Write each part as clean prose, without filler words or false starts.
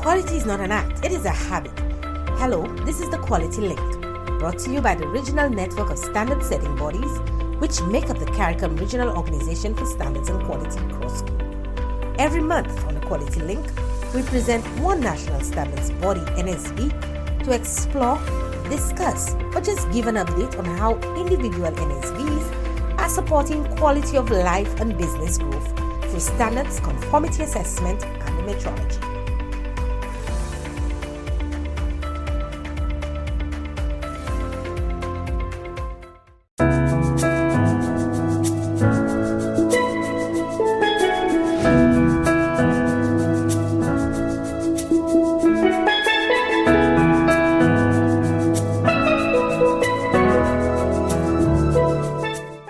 Quality is not an act, it is a habit. Hello, this is the Quality Link, brought to you by the Regional Network of Standard Setting Bodies, which make up the CARICOM Regional Organisation for Standards and Quality, CROSQ. Every month on the Quality Link, we present one national standards body, NSB, to explore, discuss, or just give an update on how individual NSBs are supporting quality of life and business growth through standards, conformity assessment, and the metrology.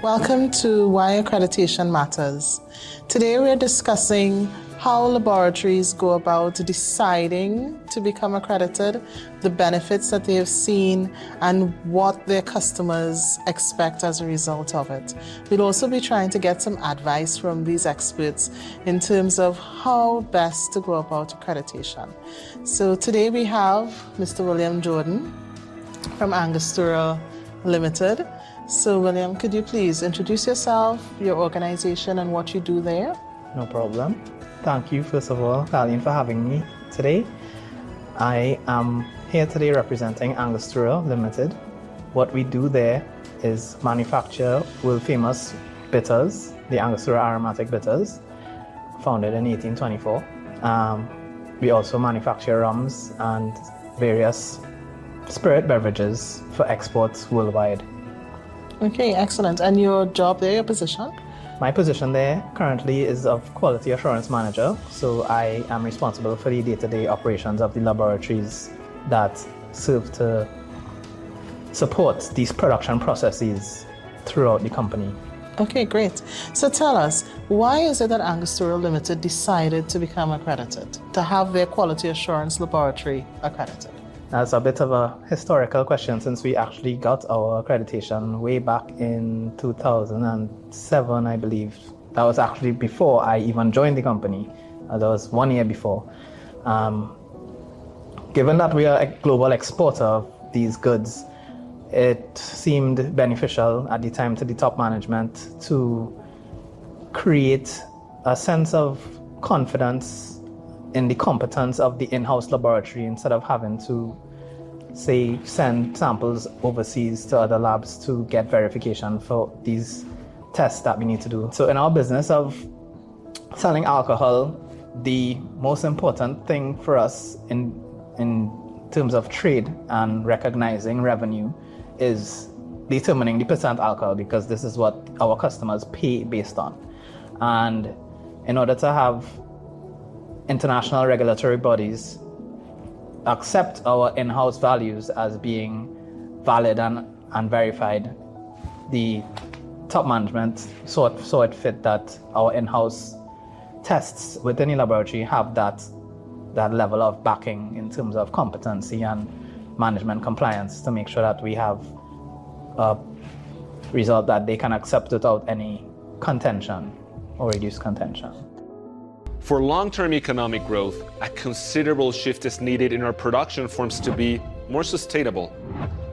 Welcome to Why Accreditation Matters. Today we're discussing how laboratories go about deciding to become accredited, the benefits that they have seen, and what their customers expect as a result of it. We'll also be trying to get some advice from these experts in terms of how best to go about accreditation. So today we have Mr. William Jordan from Angostura Limited. So William, could you please introduce yourself, your organization, and what you do there? No problem. Thank you, first of all, Karlene, for having me today. I am here today representing Angostura Limited. What we do there is manufacture world famous bitters, the Angostura aromatic bitters, founded in 1824. We also manufacture rums and various spirit beverages for exports worldwide. Okay, excellent. And your job there, your position? My position there currently is of Quality Assurance Manager, so I am responsible for the day-to-day operations of the laboratories that serve to support these production processes throughout the company. Okay, great. So tell us, why is it that Angostura Limited decided to become accredited, to have their quality assurance laboratory accredited? That's a bit of a historical question since we actually got our accreditation way back in 2007, I believe. That was actually before I even joined the company. That was 1 year before. Given that we are a global exporter of these goods, it seemed beneficial at the time to the top management to create a sense of confidence in the competence of the in-house laboratory instead of having to, say, send samples overseas to other labs to get verification for these tests that we need to do. So in our business of selling alcohol, the most important thing for us in terms of trade and recognizing revenue is determining the percent alcohol, because this is what our customers pay based on. And in order to have international regulatory bodies accept our in-house values as being valid and verified, the top management saw it fit that our in-house tests within the laboratory have that level of backing in terms of competency and management compliance to make sure that we have a result that they can accept without any contention or reduced contention. For long-term economic growth, a considerable shift is needed in our production forms to be more sustainable,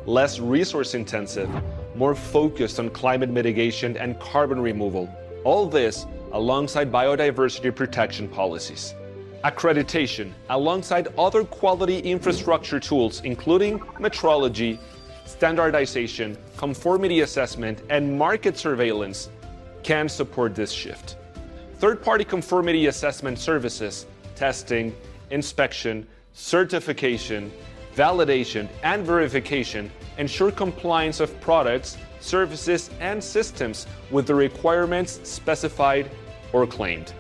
less resource-intensive, more focused on climate mitigation and carbon removal. All this alongside biodiversity protection policies. Accreditation, alongside other quality infrastructure tools, including metrology, standardization, conformity assessment, and market surveillance, can support this shift. Third-party conformity assessment services, testing, inspection, certification, validation, and verification ensure compliance of products, services, and systems with the requirements specified or claimed.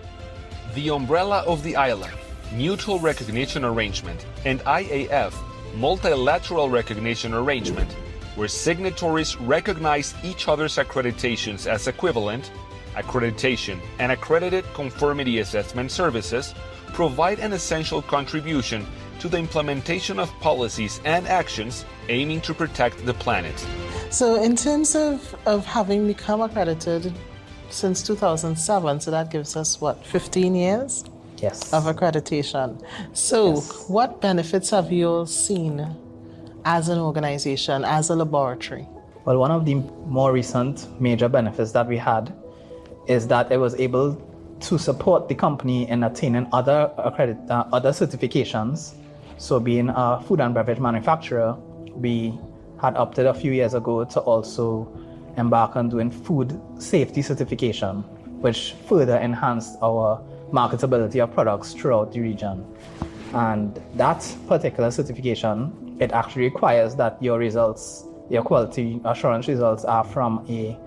The umbrella of the ILA, Mutual Recognition Arrangement, and IAF, Multilateral Recognition Arrangement, where signatories recognize each other's accreditations as equivalent, accreditation, and accredited conformity assessment services provide an essential contribution to the implementation of policies and actions aiming to protect the planet. So in terms of having become accredited since 2007, so that gives us, what, 15 years? Yes. of accreditation. So, Yes. what benefits have you all seen as an organization, as a laboratory? Well, one of the more recent major benefits that we had is that it was able to support the company in attaining other certifications. So, being a food and beverage manufacturer, we had opted a few years ago to also embark on doing food safety certification, which further enhanced our marketability of products throughout the region. And that particular certification, it actually requires that your results, your quality assurance results, are from a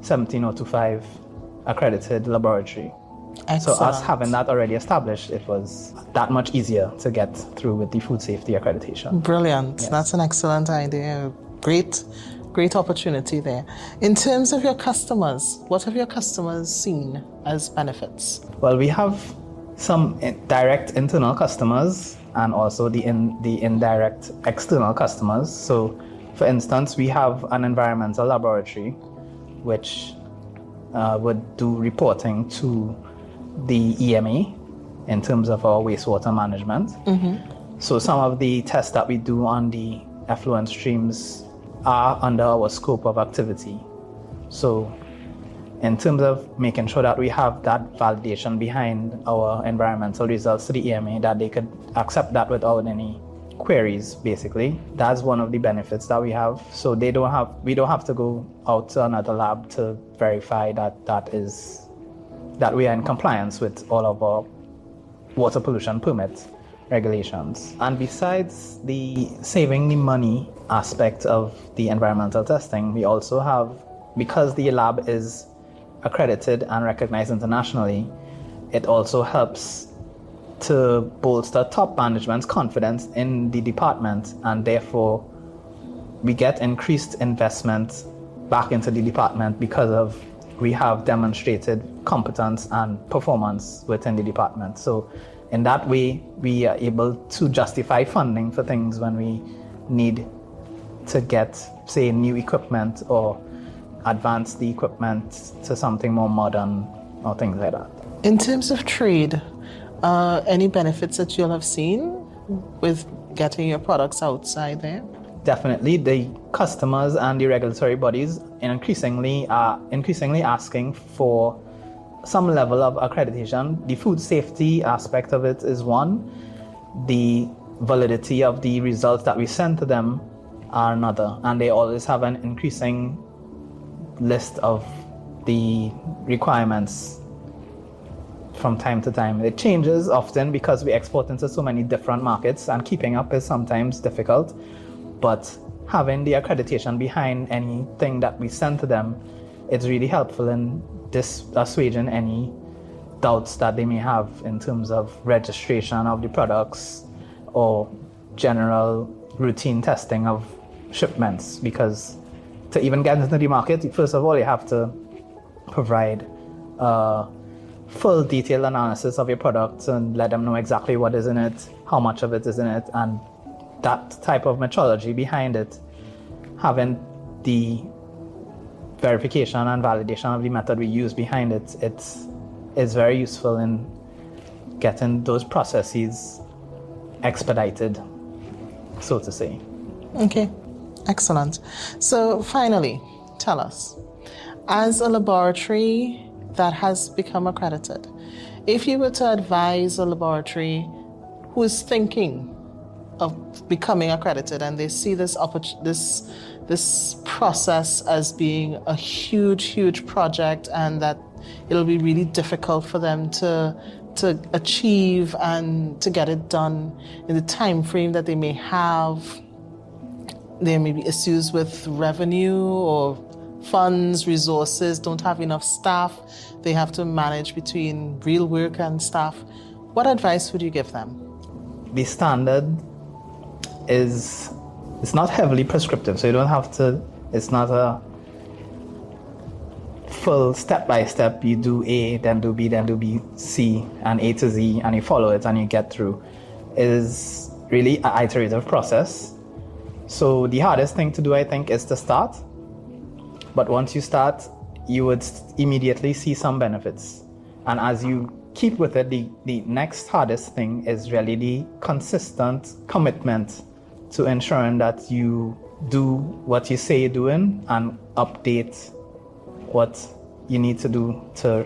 17025 accredited laboratory. Excellent. So us having that already established, it was that much easier to get through with the food safety accreditation. Brilliant. Yes. That's an excellent idea. Great opportunity there. In terms of your customers, what have your customers seen as benefits? Well, we have some direct internal customers and also the indirect external customers. So, for instance, we have an environmental laboratory which would do reporting to the EMA in terms of our wastewater management. So some of the tests that we do on the effluent streams are under our scope of activity. So in terms of making sure that we have that validation behind our environmental results to the EMA, that they could accept that without any queries, basically. That's one of the benefits that we have. So we don't have to go out to another lab to verify that we are in compliance with all of our water pollution permit regulations. And besides the saving the money aspect of the environmental testing, we also have, because the lab is accredited and recognized internationally, it also helps to bolster top management's confidence in the department, and therefore we get increased investment back into the department because of we have demonstrated competence and performance within the department. So in that way, we are able to justify funding for things when we need to get, say, new equipment or advance the equipment to something more modern or things like that. In terms of trade, any benefits that you'll have seen with getting your products outside there? Definitely, the customers and the regulatory bodies are increasingly asking for some level of accreditation. The food safety aspect of it is one. The validity of the results that we send to them are another. And they always have an increasing list of the requirements from time to time. It changes often because we export into so many different markets, and keeping up is sometimes difficult. But having the accreditation behind anything that we send to them, it's really helpful in assuaging any doubts that they may have in terms of registration of the products or general routine testing of shipments. Because to even get into the market, first of all, you have to provide full detailed analysis of your products and let them know exactly what is in it, how much of it is in it, and that type of metrology behind it. Having the verification and validation of the method we use behind it, it's very useful in getting those processes expedited, so to say. Okay, excellent. So finally, tell us, as a laboratory that has become accredited, if you were to advise a laboratory who is thinking of becoming accredited and they see this process as being a huge project, and that it'll be really difficult for them to achieve and to get it done in the time frame that they may have. There may be issues with revenue or funds, resources, don't have enough staff. They have to manage between real work and staff. What advice would you give them? The standard it's not heavily prescriptive, so you don't have to, it's not a full step-by-step, you do A, then do B, then do B, C, and A to Z, and you follow it and you get through. It is really an iterative process. So the hardest thing to do, I think, is to start. But once you start, you would immediately see some benefits. And as you keep with it, the next hardest thing is really the consistent commitment to ensuring that you do what you say you're doing and update what you need to do to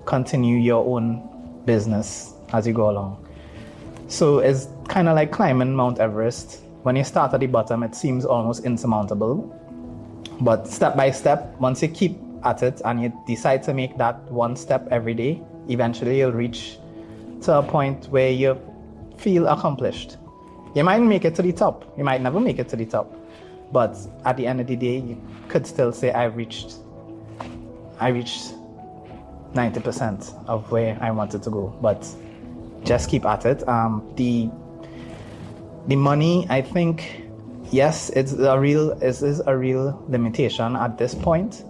continue your own business as you go along. So it's kind of like climbing Mount Everest. When you start at the bottom, it seems almost insurmountable. But step by step, once you keep at it and you decide to make that one step every day, eventually you'll reach to a point where you feel accomplished. You might make it to the top. You might never make it to the top. But at the end of the day, you could still say, I reached 90% of where I wanted to go. But just keep at it. The money, I think, yes, it is a real limitation at this point,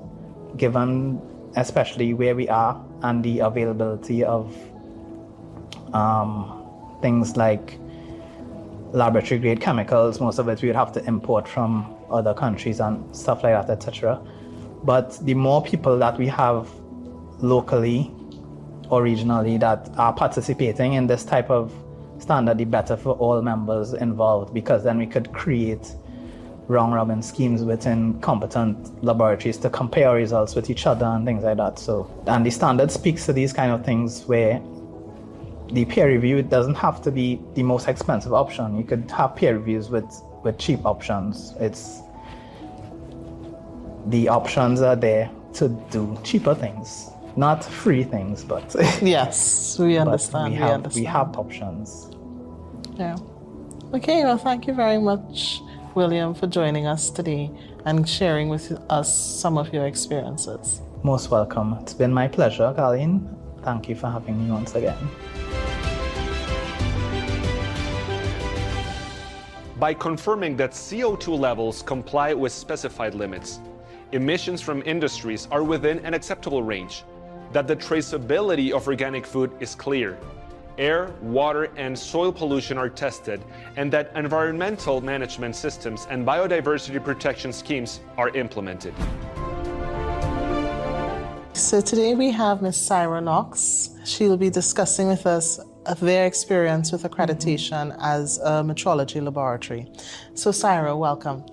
given especially where we are and the availability of things like laboratory grade chemicals. Most of it we would have to import from other countries and stuff like that, etc. But the more people that we have locally or regionally that are participating in this type of standard, the better for all members involved, because then we could create round-robin schemes within competent laboratories to compare results with each other and things like that. So, and the standard speaks to these kind of things where the peer review, it doesn't have to be the most expensive option. You could have peer reviews with cheap options. The options are there to do cheaper things, not free things, but yes, we understand. We have options. Yeah. Okay, well, thank you very much, William, for joining us today and sharing with us some of your experiences. Most welcome. It's been my pleasure, Karlene. Thank you for having me once again. By confirming that CO2 levels comply with specified limits, emissions from industries are within an acceptable range, that the traceability of organic food is clear, air, water, and soil pollution are tested, and that environmental management systems and biodiversity protection schemes are implemented. So today we have Ms. Saira Knox. She'll be discussing with us their experience with accreditation as a metrology laboratory. So Saira, welcome.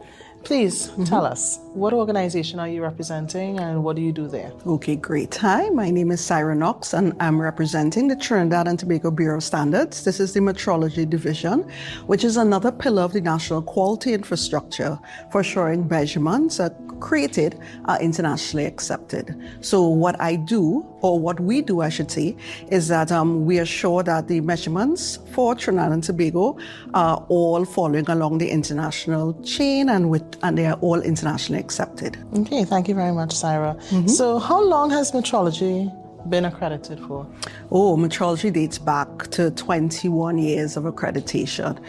Please tell us, what organization are you representing and what do you do there? Okay, great. Hi, my name is Saira Knox and I'm representing the Trinidad and Tobago Bureau of Standards. This is the Metrology Division, which is another pillar of the national quality infrastructure for assuring measurements created are internationally accepted. So what I do, or what we do, I should say, is that we assure that the measurements for Trinidad and Tobago are all following along the international chain and they are all internationally accepted. Okay, thank you very much, Saira. So how long has metrology been accredited for? Oh, metrology dates back to 21 years of accreditation.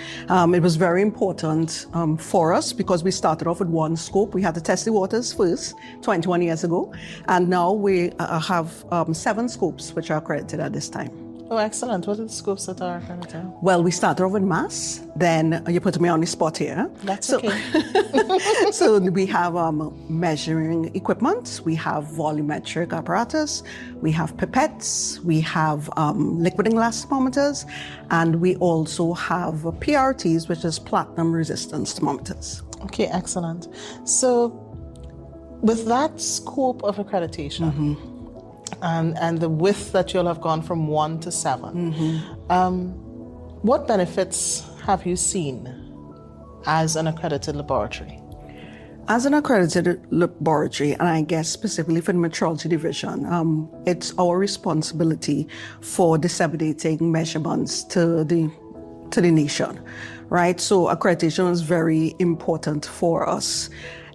It was very important for us because we started off with one scope. We had to test the waters first 21 years ago, and now we have 7 scopes which are accredited at this time. Oh, excellent. What are the scopes that are accredited? Well, we started off with mass, then you put me on the spot here. That's okay. So we have measuring equipment, we have volumetric apparatus, we have pipettes, we have liquid and glass thermometers, and we also have PRTs, which is platinum resistance thermometers. Okay, excellent. So with that scope of accreditation, and the width that you'll have gone from 1 to 7, what benefits have you seen as an accredited laboratory? As an accredited laboratory, and I guess specifically for the metrology division, it's our responsibility for disseminating measurements to the nation, right? So accreditation is very important for us.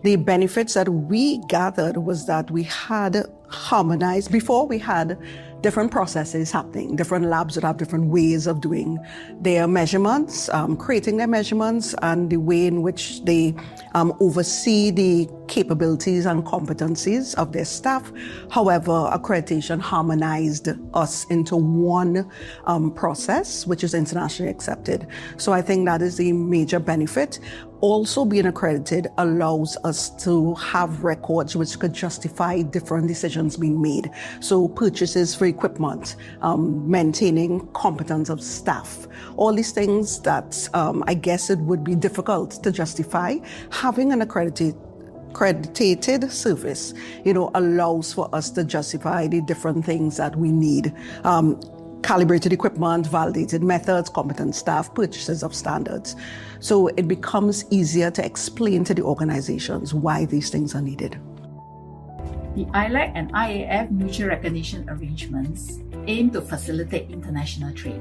The benefits that we gathered was that we had harmonized. Before, we had different processes happening. Different labs would have different ways of doing their measurements, creating their measurements, and the way in which they oversee the capabilities and competencies of their staff. However, accreditation harmonized us into one process, which is internationally accepted. So I think that is the major benefit. Also, being accredited allows us to have records which could justify different decisions being made. So purchases for equipment, maintaining competence of staff, all these things that I guess it would be difficult to justify. Having an accredited service, allows for us to justify the different things that we need. Calibrated equipment, validated methods, competent staff, purchases of standards. So it becomes easier to explain to the organizations why these things are needed. The ILAC and IAF mutual recognition arrangements aim to facilitate international trade,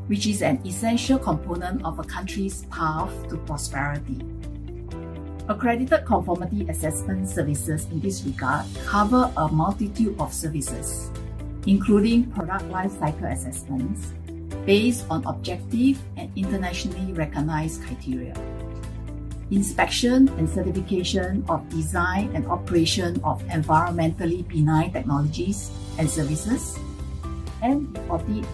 which is an essential component of a country's path to prosperity. Accredited conformity assessment services in this regard cover a multitude of services, including product life cycle assessments based on objective and internationally recognized criteria, inspection and certification of design and operation of environmentally benign technologies and services, and the audit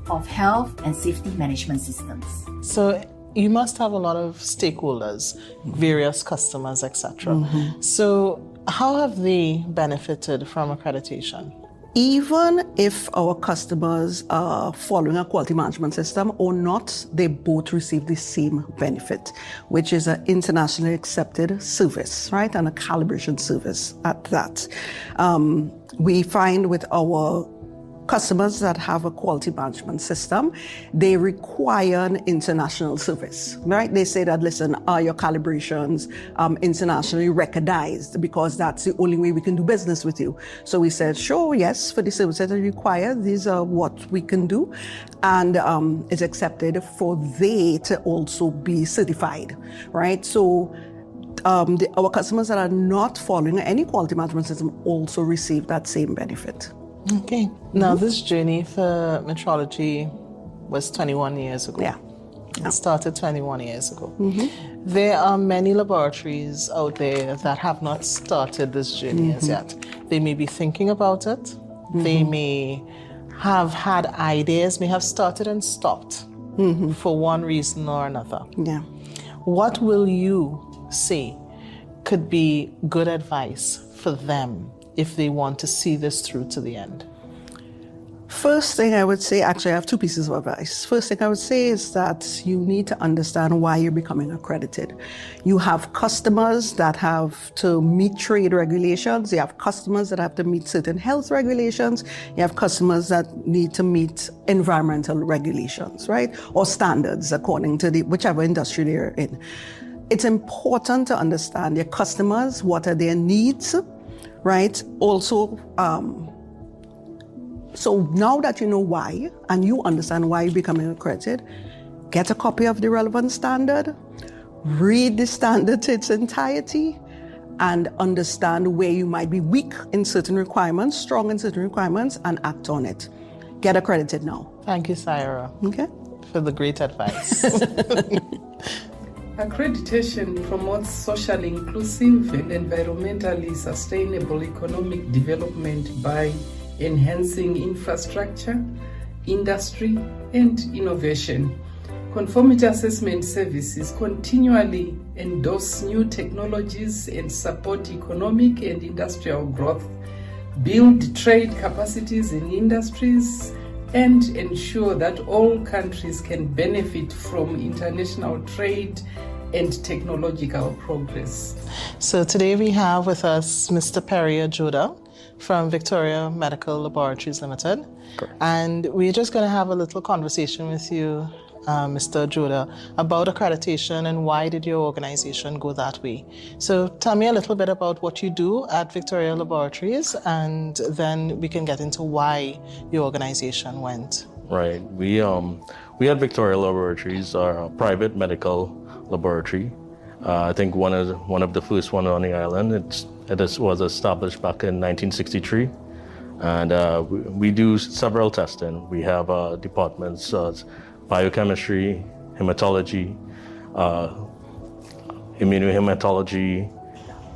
of health and safety management systems. So you must have a lot of stakeholders, various customers, etc. So how have they benefited from accreditation? Even if our customers are following a quality management system or not, they both receive the same benefit, which is an internationally accepted service, right? And a calibration service at that. We find with our customers that have a quality management system, they require an international service, right? They say that, listen, are your calibrations internationally recognized? Because that's the only way we can do business with you. So we said, sure, yes, for the services that you require, these are what we can do. And it's accepted for they to also be certified, right? So our customers that are not following any quality management system also receive that same benefit. Okay. Now, this journey for metrology was 21 years ago. Yeah. It started 21 years ago. There are many laboratories out there that have not started this journey as yet. They may be thinking about it. They may have had ideas, may have started and stopped for one reason or another. Yeah. What will you say could be good advice for them if they want to see this through to the end? First thing I would say, actually I have two pieces of advice. First thing I would say is that you need to understand why you're becoming accredited. You have customers that have to meet trade regulations. You have customers that have to meet certain health regulations. You have customers that need to meet environmental regulations, right? Or standards according to whichever industry they're in. It's important to understand your customers, what are their needs, right? Also, so now that you know why, and you understand why you're becoming accredited, get a copy of the relevant standard, read the standard to its entirety, and understand where you might be weak in certain requirements, strong in certain requirements, and act on it. Get accredited now. Thank you, Saira, Okay? for the great advice. Accreditation promotes socially inclusive and environmentally sustainable economic development by enhancing infrastructure, industry, and innovation. Conformity assessment services continually endorse new technologies and support economic and industrial growth, build trade capacities in industries, and ensure that all countries can benefit from international trade and technological progress. So today we have with us Mr. Perry Ajodha from Victoria Medical Laboratories Limited. Correct. And we're just going to have a little conversation with you, Mr. Ajodha, about accreditation and why did your organization go that way. So tell me a little bit about what you do at Victoria Laboratories, and then we can get into why your organization went. Right. We at Victoria Laboratories are a private medical laboratory. I think one of the first one on the island. It was established back in 1963, and we do several testing. We have departments: biochemistry, hematology, immunohematology,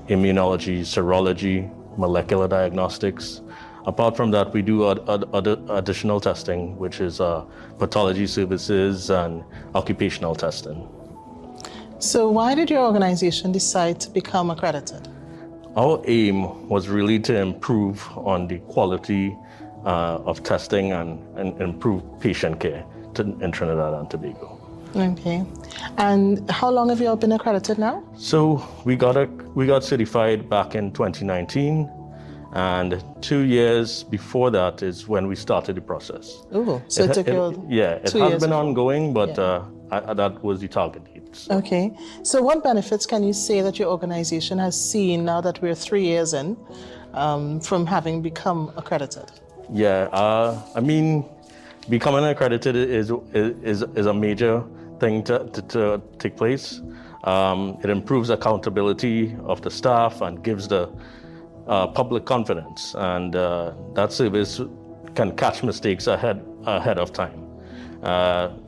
immunology, serology, molecular diagnostics. Apart from that, we do other additional testing, which is pathology services and occupational testing. So why did your organization decide to become accredited? Our aim was really to improve on the quality of testing and improve patient care in Trinidad and Tobago. Okay. And how long have you all been accredited now? So we got certified back in 2019, and 2 years before that is when we started the process. Oh, so it took you it 2 has years been before. ongoing, but that was the target date. So. Okay. So what benefits can you say that your organization has seen now that we're 3 years in from having become accredited? Yeah, I mean, becoming accredited is a major thing to take place. It improves accountability of the staff and gives the public confidence, and that service can catch mistakes ahead of time.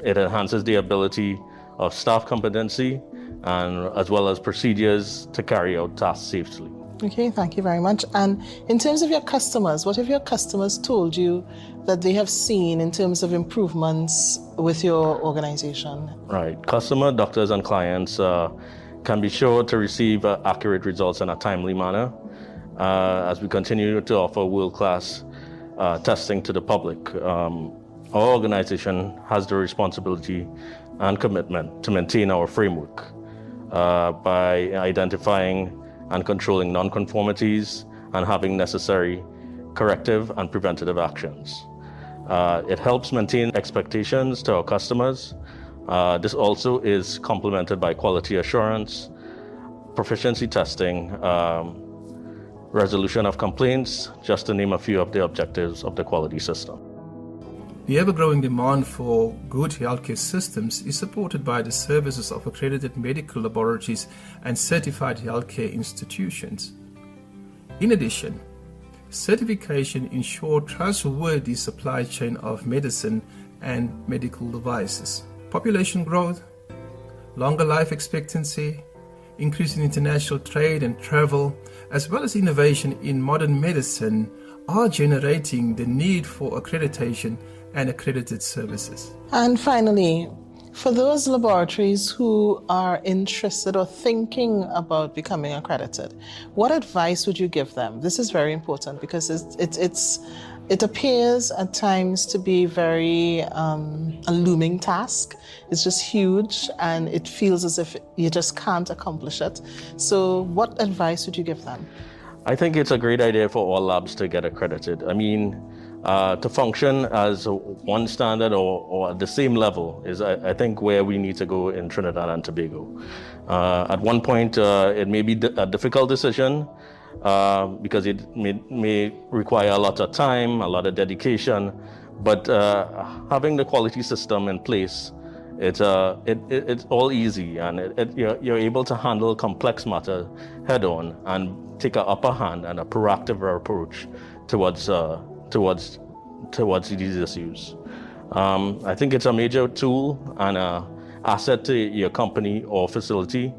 It enhances the ability of staff competency and as well as procedures to carry out tasks safely. Okay, thank you very much. And in terms of your customers, what have your customers told you that they have seen in terms of improvements with your organization? Right. Customer, doctors, and clients can be sure to receive accurate results in a timely manner as we continue to offer world-class testing to the public. Our organization has the responsibility and commitment to maintain our framework by identifying and controlling non-conformities and having necessary corrective and preventative actions. It helps maintain expectations to our customers. This also is complemented by quality assurance, proficiency testing, resolution of complaints, just to name a few of the objectives of the quality system. The ever-growing demand for good healthcare systems is supported by the services of accredited medical laboratories and certified healthcare institutions. In addition, certification ensures trustworthy supply chain of medicine and medical devices. Population growth, longer life expectancy, increase in international trade and travel, as well as innovation in modern medicine are generating the need for accreditation and accredited services. And finally, for those laboratories who are interested or thinking about becoming accredited, what advice would you give them? This is very important because it appears at times to be very a looming task. It's just huge and it feels as if you just can't accomplish it. So what advice would you give them? I think it's a great idea for all labs to get accredited. I mean, to function as one standard or at the same level is, I think, where we need to go in Trinidad and Tobago. At one point, it may be a difficult decision because it may require a lot of time, a lot of dedication, but having the quality system in place, it's all easy, and you're able to handle complex matter head on and take an upper hand and a proactive approach towards these issues. I think it's a major tool and an asset to your company or facility,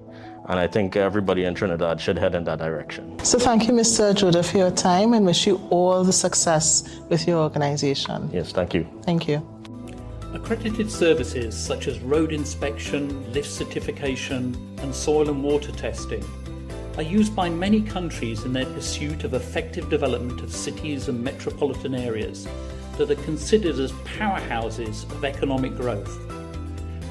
and I think everybody in Trinidad should head in that direction. So thank you, Mr. Ajodha, for your time and wish you all the success with your organization. Yes, thank you. Thank you. Accredited services such as road inspection, lift certification, and soil and water testing are used by many countries in their pursuit of effective development of cities and metropolitan areas that are considered as powerhouses of economic growth.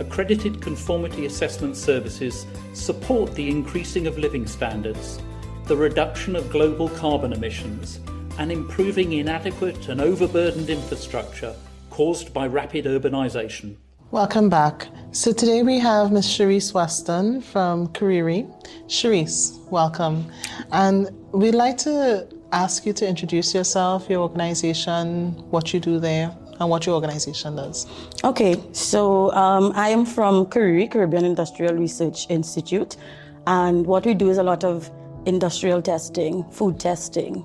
Accredited conformity assessment services support the increasing of living standards, the reduction of global carbon emissions, and improving inadequate and overburdened infrastructure caused by rapid urbanization. Welcome back. So today we have Ms. Sherise Weston from CARIRI. Sherise, welcome. And we'd like to ask you to introduce yourself, your organization, what you do there, and what your organization does. Okay, so I am from CARIRI, Caribbean Industrial Research Institute, and what we do is a lot of industrial testing, food testing.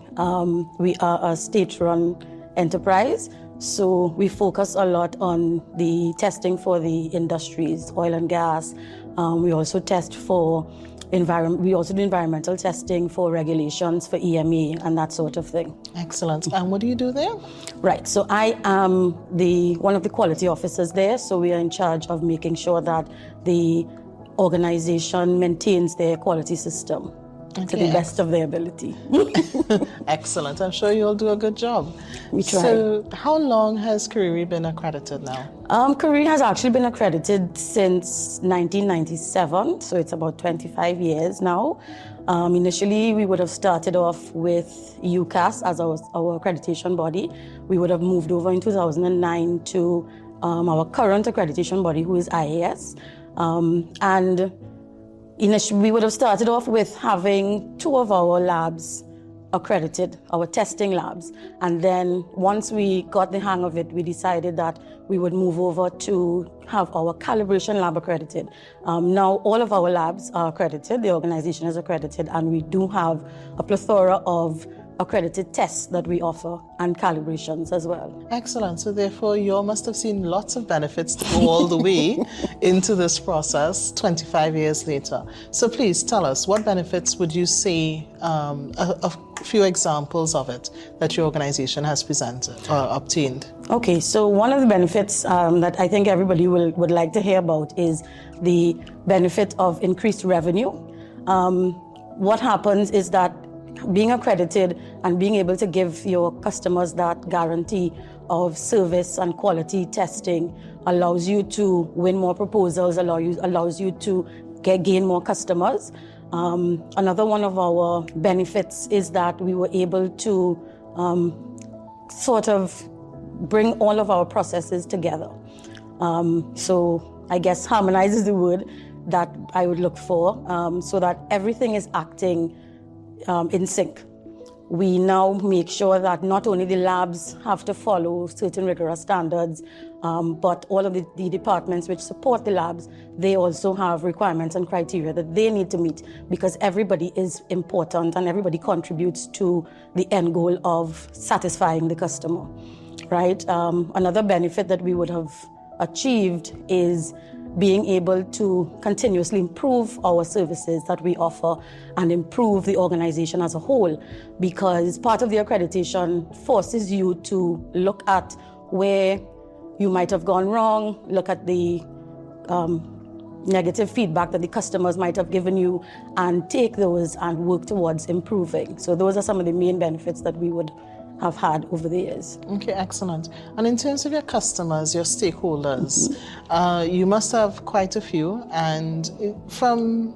We are a state-run enterprise, so we focus a lot on the testing for the industries, oil and gas. We also test for we also do environmental testing for regulations for EMA and that sort of thing. Excellent. And what do you do there? Right, so I am one of the quality officers there, so we are in charge of making sure that the organization maintains their quality system to the best of their ability. Excellent. I'm sure you'll do a good job. We try. So how long has CARIRI been accredited now? CARIRI has actually been accredited since 1997, so it's about 25 years now. Initially, we would have started off with UCAS as our accreditation body. We would have moved over in 2009 to our current accreditation body, who is IAS. And initially, we would have started off with having 2 of our labs accredited, our testing labs. And then once we got the hang of it, we decided that we would move over to have our calibration lab accredited. Now all of our labs are accredited, the organization is accredited, and we do have a plethora of accredited tests that we offer and calibrations as well. Excellent. So therefore, you all must have seen lots of benefits to go all the way into this process 25 years later. So please tell us, what benefits would you say, a few examples of it that your organization has presented or obtained? Okay, so one of the benefits that I think everybody would like to hear about is the benefit of increased revenue. What happens is that being accredited and being able to give your customers that guarantee of service and quality testing allows you to win more proposals, allows you to gain more customers. Another one of our benefits is that we were able to sort of bring all of our processes together. So I guess harmonize is the word that I would look for, so that everything is acting in sync. We now make sure that not only the labs have to follow certain rigorous standards, but all of the departments which support the labs, they also have requirements and criteria that they need to meet, because everybody is important and everybody contributes to the end goal of satisfying the customer, right? Another benefit that we would have achieved is being able to continuously improve our services that we offer and improve the organization as a whole, because part of the accreditation forces you to look at where you might have gone wrong, look at the negative feedback that the customers might have given you, and take those and work towards improving. So those are some of the main benefits that we would have had over the years. Okay, excellent. And in terms of your customers, your stakeholders, you must have quite a few, and from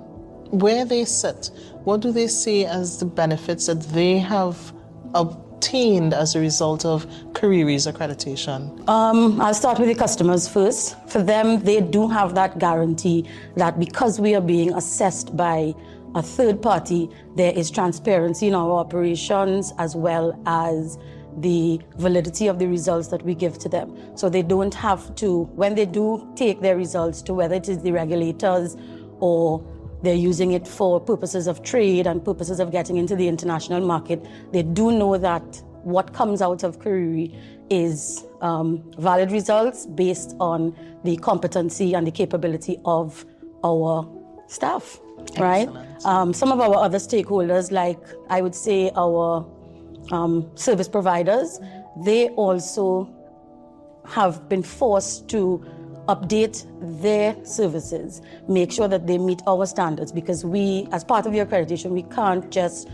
where they sit, what do they see as the benefits that they have obtained as a result of CARIRI's accreditation? I'll start with the customers first. For them, they do have that guarantee that because we are being assessed by a third party, there is transparency in our operations as well as the validity of the results that we give to them. So they don't have to, when they do take their results to whether it is the regulators or they're using it for purposes of trade and purposes of getting into the international market, they do know that what comes out of CARIRI is valid results based on the competency and the capability of our staff. Right? Some of our other stakeholders, like I would say our service providers, they also have been forced to update their services, make sure that they meet our standards, because we, as part of the accreditation, we can't just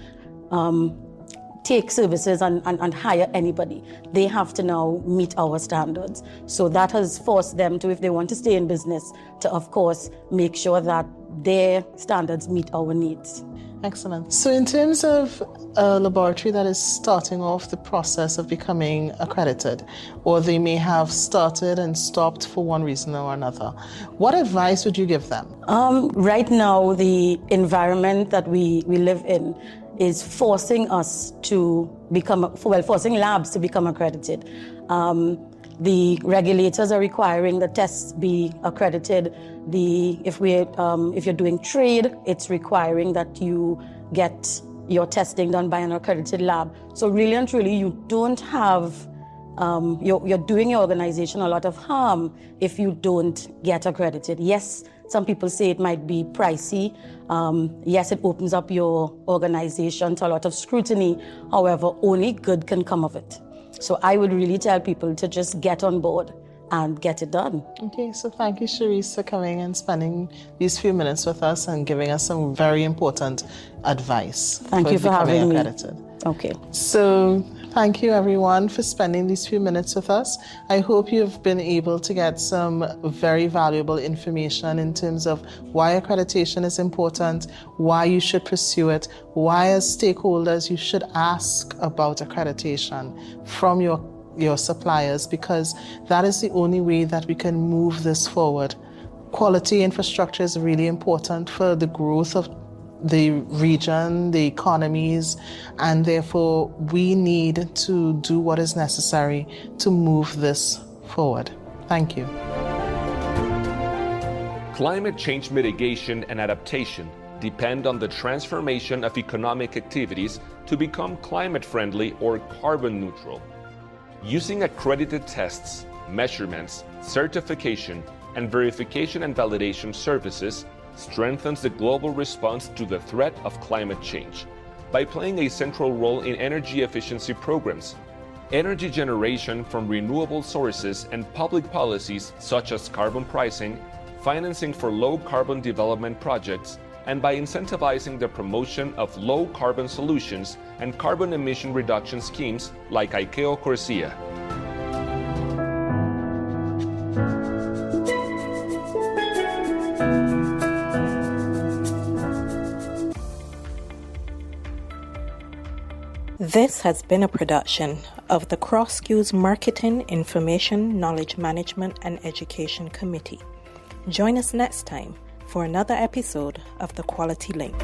take services and hire anybody. They have to now meet our standards. So that has forced them to, if they want to stay in business, to of course make sure that their standards meet our needs. Excellent. So in terms of a laboratory that is starting off the process of becoming accredited, or they may have started and stopped for one reason or another, what advice would you give them? Right now, the environment that we live in is forcing us to become, forcing labs to become accredited. The regulators are requiring the tests be accredited. If you're doing trade, it's requiring that you get your testing done by an accredited lab. So really and truly, you don't have, you're doing your organization a lot of harm if you don't get accredited. Yes, Some people say it might be pricey. Yes, it opens up your organization to a lot of scrutiny. However, only good can come of it. So I would really tell people to just get on board and get it done. Okay, so thank you, Sherise, for coming and spending these few minutes with us and giving us some very important advice. Thank you for having me. Accredited. Okay. So thank you, everyone, for spending these few minutes with us. I hope you've been able to get some very valuable information in terms of why accreditation is important, why you should pursue it, why as stakeholders you should ask about accreditation from your suppliers, because that is the only way that we can move this forward. Quality infrastructure is really important for the growth of the region, the economies, and therefore we need to do what is necessary to move this forward. Thank you. Climate change mitigation and adaptation depend on the transformation of economic activities to become climate friendly or carbon neutral. Using accredited tests, measurements, certification, and verification and validation services strengthens the global response to the threat of climate change by playing a central role in energy efficiency programs, energy generation from renewable sources, and public policies such as carbon pricing, financing for low-carbon development projects, and by incentivizing the promotion of low-carbon solutions and carbon emission reduction schemes like ICAO CORSIA. This has been a production of the CROSQ's Marketing, Information, Knowledge Management and Education Committee. Join us next time for another episode of The Quality Link.